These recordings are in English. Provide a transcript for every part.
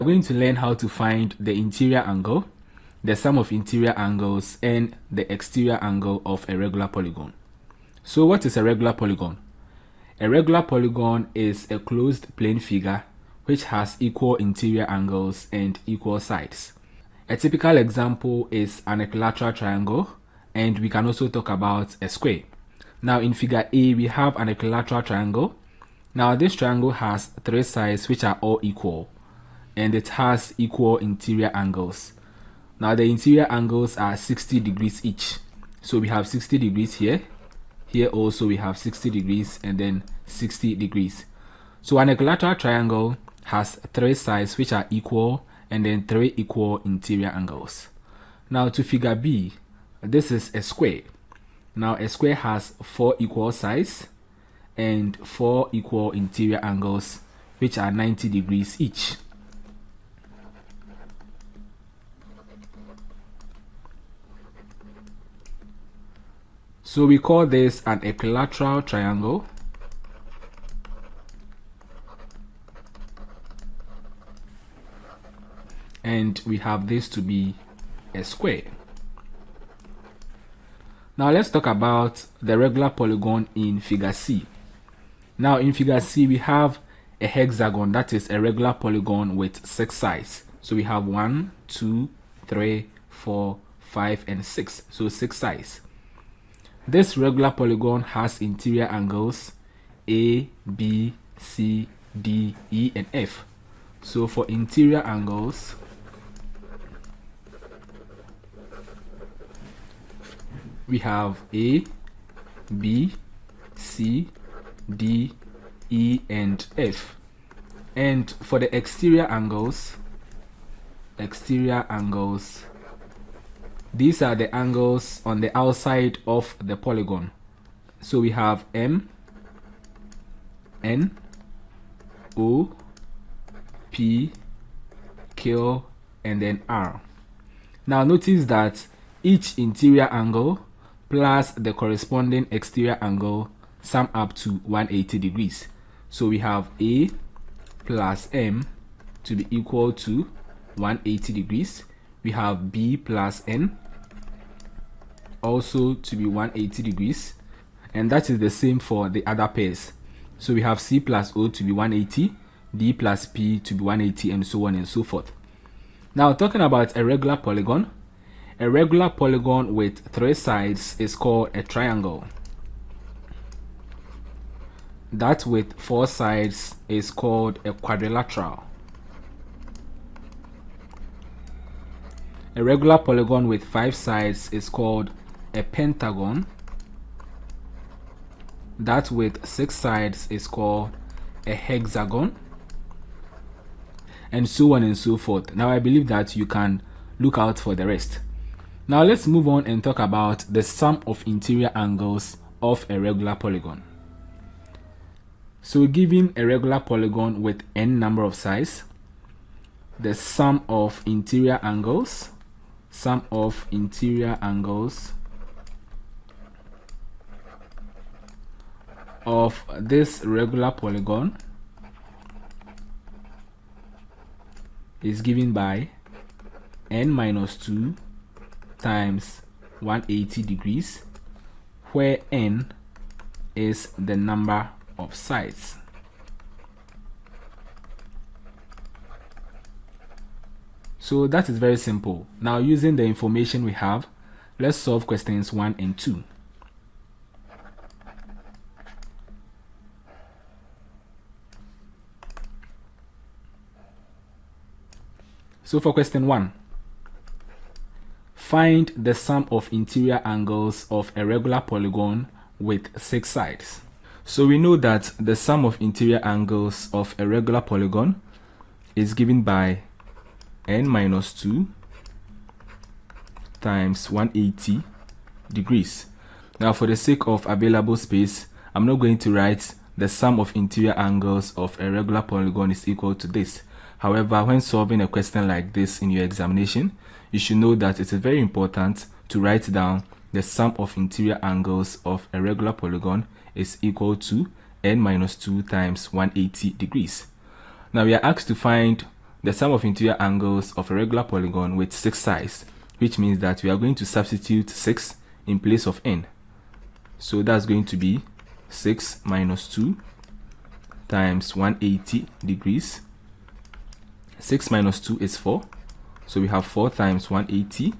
We're going to learn how to find the interior angle, the sum of interior angles, and the exterior angle of a regular polygon. So what is a regular polygon? A regular polygon is a closed plane figure which has equal interior angles and equal sides. A typical example is an equilateral triangle, and we can also talk about a square. Now in figure A, we have an equilateral triangle. Now this triangle has three sides which are all equal, and it has equal interior angles. Now the interior angles are 60 degrees each. So we have 60 degrees here. Here also we have 60 degrees and then 60 degrees. So an equilateral triangle has three sides which are equal and then three equal interior angles. Now to figure B, this is a square. Now a square has four equal sides and four equal interior angles which are 90 degrees each. So we call this an equilateral triangle. And we have this to be a square. Now let's talk about the regular polygon in figure C. Now in figure C we have a hexagon, that is a regular polygon with 6 sides. So we have 1, 2, 3, 4, 5 and 6. So 6 sides. This regular polygon has interior angles A, B, C, D, E and F. So for interior angles, we have A, B, C, D, E and F. And for the exterior angles, these are the angles on the outside of the polygon. So we have M, N, O, P, Q, and then R. Now notice that each interior angle plus the corresponding exterior angle sum up to 180 degrees. So we have A plus M to be equal to 180 degrees. We have B plus N also to be 180 degrees, and that is the same for the other pairs. So we have C plus O to be 180, D plus P to be 180, and so on and so forth. Now talking about a regular polygon with 3 sides is called a triangle. That with 4 sides is called a quadrilateral. A regular polygon with 5 sides is called a pentagon. That with 6 sides is called a hexagon, and so on and so forth. Now I believe that you can look out for the rest. Now let's move on and talk about the sum of interior angles of a regular polygon. So given a regular polygon with n number of sides, the sum of interior angles of this regular polygon is given by n minus 2 times 180 degrees, where n is the number of sides. So that is very simple. Now using the information we have, let's solve questions 1 and 2. So for question 1, find the sum of interior angles of a regular polygon with 6 sides. So we know that the sum of interior angles of a regular polygon is given by n minus 2 times 180 degrees. Now for the sake of available space, I'm not going to write the sum of interior angles of a regular polygon is equal to this. However, when solving a question like this in your examination, you should know that it is very important to write down the sum of interior angles of a regular polygon is equal to n minus 2 times 180 degrees. Now we are asked to find the sum of interior angles of a regular polygon with 6 sides, which means that we are going to substitute 6 in place of n. So that's going to be 6 minus 2 times 180 degrees. 6 minus 2 is 4. So we have 4 times 180,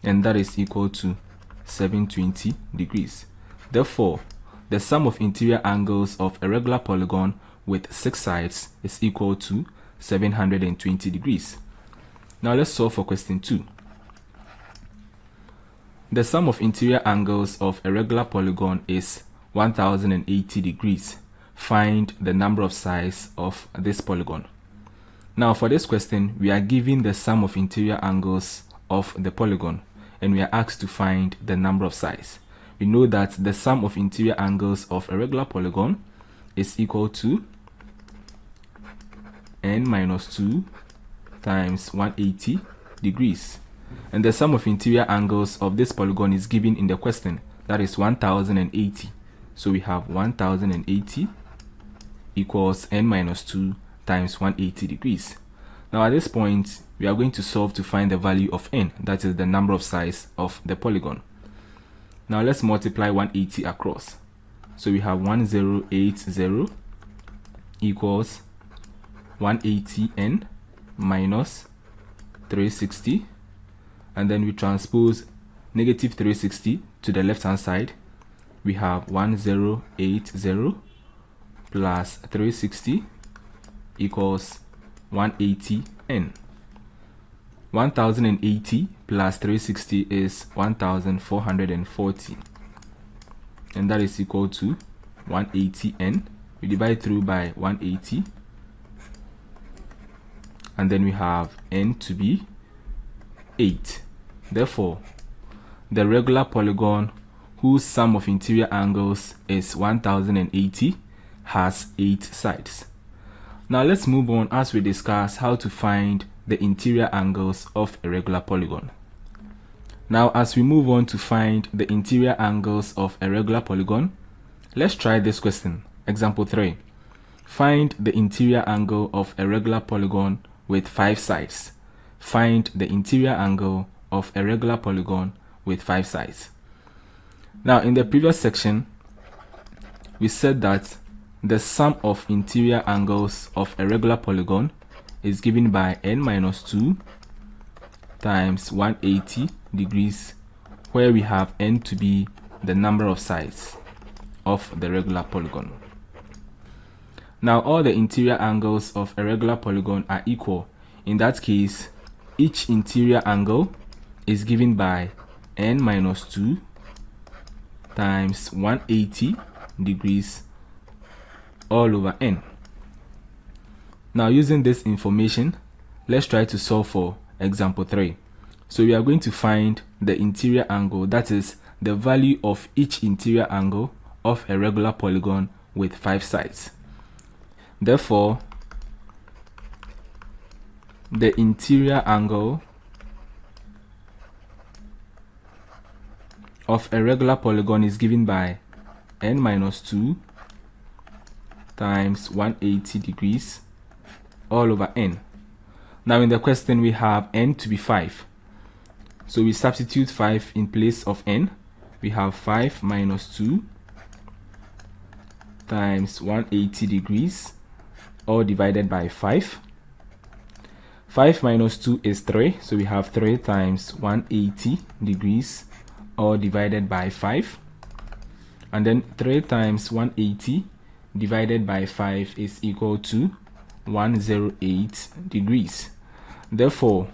and that is equal to 720 degrees. Therefore, the sum of interior angles of a regular polygon with 6 sides is equal to 720 degrees. Now let's solve for question 2. The sum of interior angles of a regular polygon is 1080 degrees. Find the number of sides of this polygon. Now for this question, we are given the sum of interior angles of the polygon, and we are asked to find the number of sides. We know that the sum of interior angles of a regular polygon is equal to n minus 2 times 180 degrees. And the sum of interior angles of this polygon is given in the question, that is 1080. So we have 1080 equals n minus 2 times 180 degrees. Now at this point, we are going to solve to find the value of n, that is the number of sides of the polygon. Now let's multiply 180 across. So we have 1080 equals 180n minus 360, and then we transpose negative 360 to the left hand side. We have 1080 plus 360 equals 180n. 1080 plus 360 is 1440, and that is equal to 180n. We divide through by 180, and then we have n to be 8. Therefore, the regular polygon whose sum of interior angles is 1080 has 8 sides. Now let's move on as we discuss how to find the interior angles of a regular polygon. Now as we move on to find the interior angles of a regular polygon, let's try this question. Example 3. Find the interior angle of a regular polygon with 5 sides. Find the interior angle of a regular polygon with 5 sides. Now in the previous section, we said that the sum of interior angles of a regular polygon is given by n minus 2 times 180 degrees, where we have n to be the number of sides of the regular polygon. Now all the interior angles of a regular polygon are equal. In that case, each interior angle is given by n minus 2 times 180 degrees all over n. Now using this information, let's try to solve for example 3. So we are going to find the interior angle, that is the value of each interior angle of a regular polygon with 5 sides. Therefore, the interior angle of a regular polygon is given by n minus 2 times 180 degrees all over n. Now in the question we have n to be 5. So we substitute 5 in place of n. We have 5 minus 2 times 180 degrees all divided by 5. 5 minus 2 is 3. So we have 3 times 180 degrees all divided by 5. And then 3 times 180 divided by 5 is equal to 108 degrees. Therefore,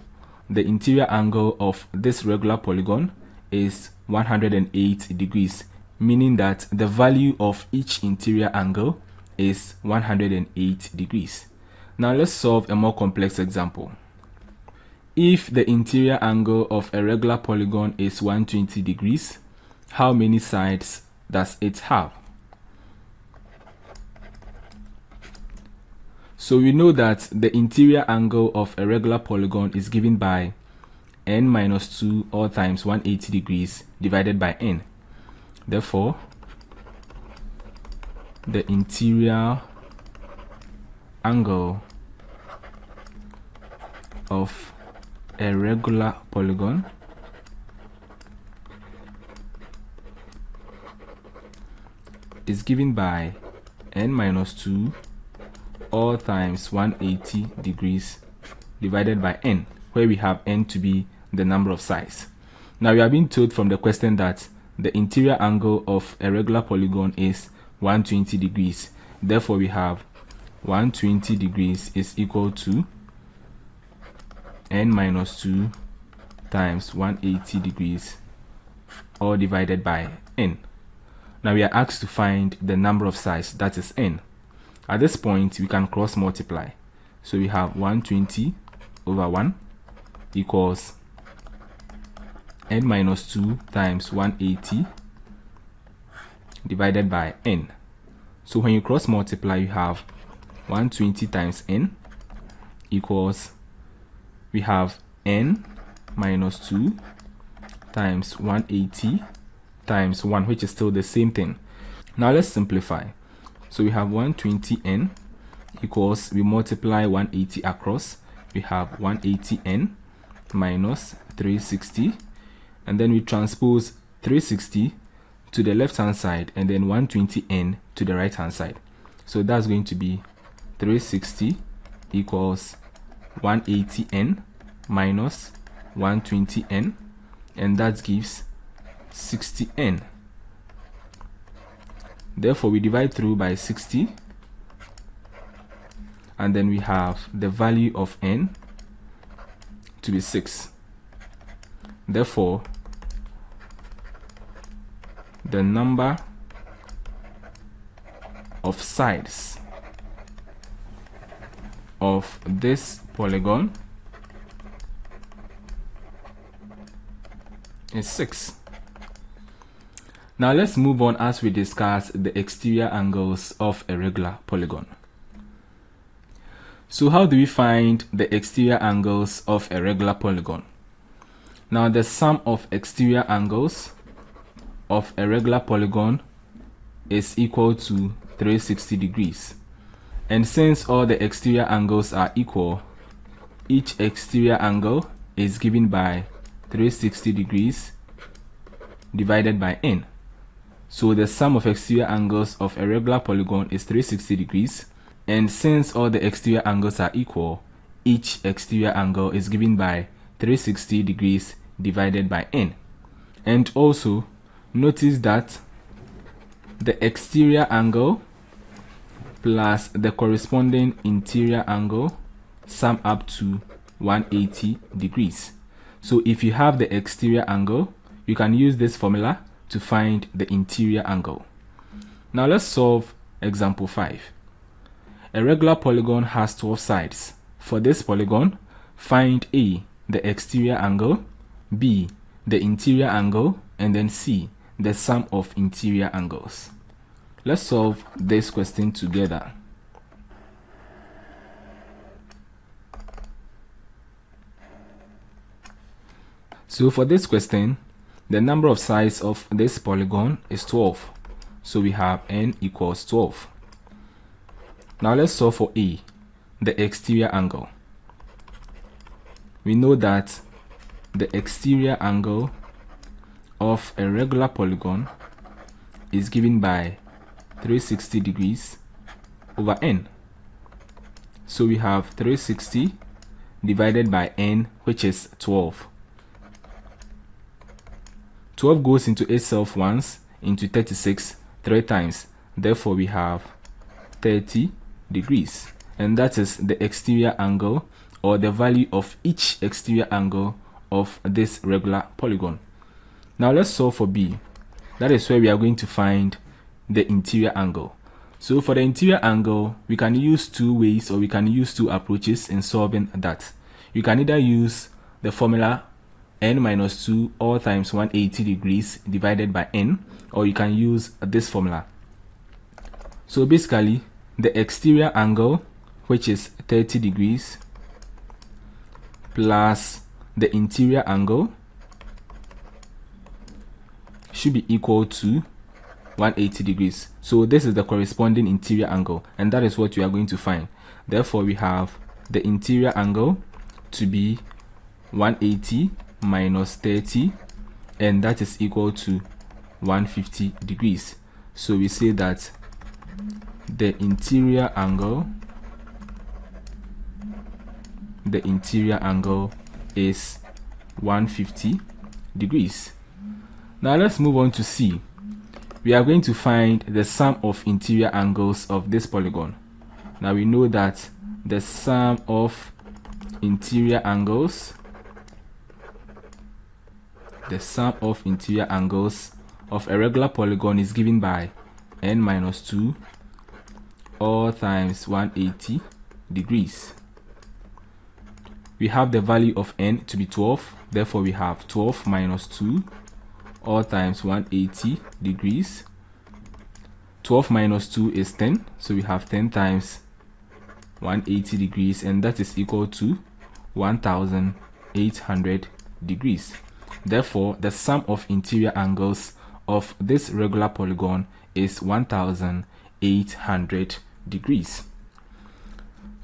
the interior angle of this regular polygon is 108 degrees, meaning that the value of each interior angle is 108 degrees. Now let's solve a more complex example. If the interior angle of a regular polygon is 120 degrees, how many sides does it have? So we know that the interior angle of a regular polygon is given by n minus 2 all times 180 degrees divided by n. Therefore, the interior angle of a regular polygon is given by n minus 2 all times 180 degrees divided by n, where we have n to be the number of sides. Now we are being told from the question that the interior angle of a regular polygon is 120 degrees. Therefore we have 120 degrees is equal to n minus 2 times 180 degrees all divided by n. Now we are asked to find the number of sides, that is n. At this point we can cross multiply. So we have 120 over 1 equals n minus 2 times 180 divided by n. So when you cross multiply, you have 120 times n equals, we have n minus 2 times 180 times 1, which is still the same thing. Now let's simplify. So we have 120n equals, we multiply 180 across, we have 180n minus 360, and then we transpose 360 to the left hand side and then 120n to the right hand side. So that's going to be 360 equals 180n minus 120n, and that gives 60n. Therefore we divide through by 60, and then we have the value of n to be 6. Therefore the number of sides of this polygon is 6. Now let's move on as we discuss the exterior angles of a regular polygon. So how do we find the exterior angles of a regular polygon? Now the sum of exterior angles of a regular polygon is equal to 360 degrees. And since all the exterior angles are equal, each exterior angle is given by 360 degrees divided by n. So the sum of exterior angles of a regular polygon is 360 degrees, and since all the exterior angles are equal, each exterior angle is given by 360 degrees divided by n. And also notice that the exterior angle plus the corresponding interior angle sum up to 180 degrees. So if you have the exterior angle, you can use this formula to find the interior angle. Now let's solve example 5. A regular polygon has 12 sides. For this polygon, find A, the exterior angle, B, the interior angle, and then C, the sum of interior angles. Let's solve this question together. So for this question, the number of sides of this polygon is 12. So we have n equals 12. Now let's solve for A, the exterior angle. We know that the exterior angle of a regular polygon is given by 360 degrees over n. So we have 360 divided by n, which is 12. 12 goes into itself once, into 36 3 times. Therefore we have 30 degrees, and that is the exterior angle, or the value of each exterior angle of this regular polygon. Now let's solve for B. That is where we are going to find the interior angle. So for the interior angle, we can use two ways, or we can use two approaches in solving that. You can either use the formula n minus 2 all times 180 degrees divided by n, or you can use this formula. So basically, the exterior angle, which is 30 degrees, plus the interior angle should be equal to 180 degrees. So this is the corresponding interior angle, and that is what we are going to find. Therefore we have the interior angle to be 180 minus 30, and that is equal to 150 degrees. So we say that the interior angle is 150 degrees. Now let's move on to C. We are going to find the sum of interior angles of this polygon. Now we know that the sum of interior angles of a regular polygon is given by n minus 2 all times 180 degrees. We have the value of n to be 12, therefore we have 12 minus 2 all times 180 degrees. 12 minus 2 is 10, so we have 10 times 180 degrees, and that is equal to 1800 degrees. Therefore, the sum of interior angles of this regular polygon is 1800 degrees.